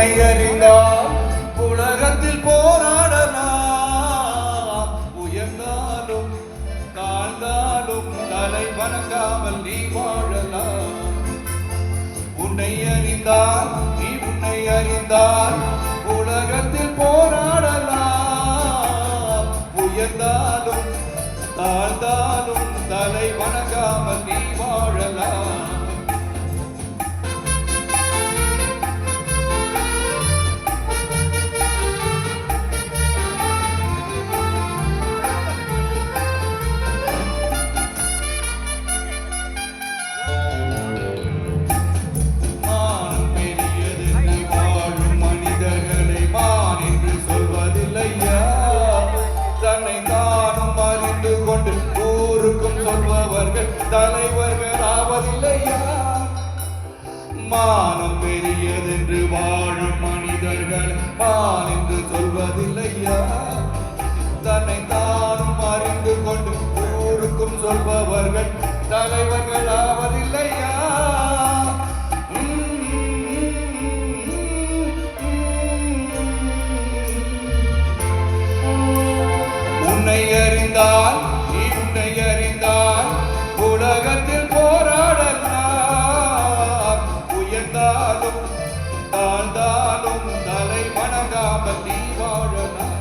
உன்னை அறிந்தால் உலகத்தில் போராடலாம். உயர்ந்தாலும் தாழ்ந்தாலும் தலை வணங்காமல் நீ வாழலாம். உன்னை அறிந்தால் உன்னை அறிந்தால் உலகத்தில் போராடலாம். உயர்ந்தாலும் தாழ்ந்தாலும் தலை வணங்காமல் நீ வாழலாம். தலைவர்கள் ஆவதில்லையா? மானம் பெரியதென்று வாழும் மனிதர்கள் மான் என்று சொல்வதில்லையா? தன்னை தானும் அறிந்து கொண்டு ஊருக்கும் சொல்பவர்கள் தலைவர்கள் ஆவதில்லையா? உன்னை அறிந்தால் உன்னை அறிந்தால் உலகத்தில் போராடலாம். உயர்ந்தாலும் தாழ்ந்தாலும் தலை வணங்காமல் நீ வாழலாம்.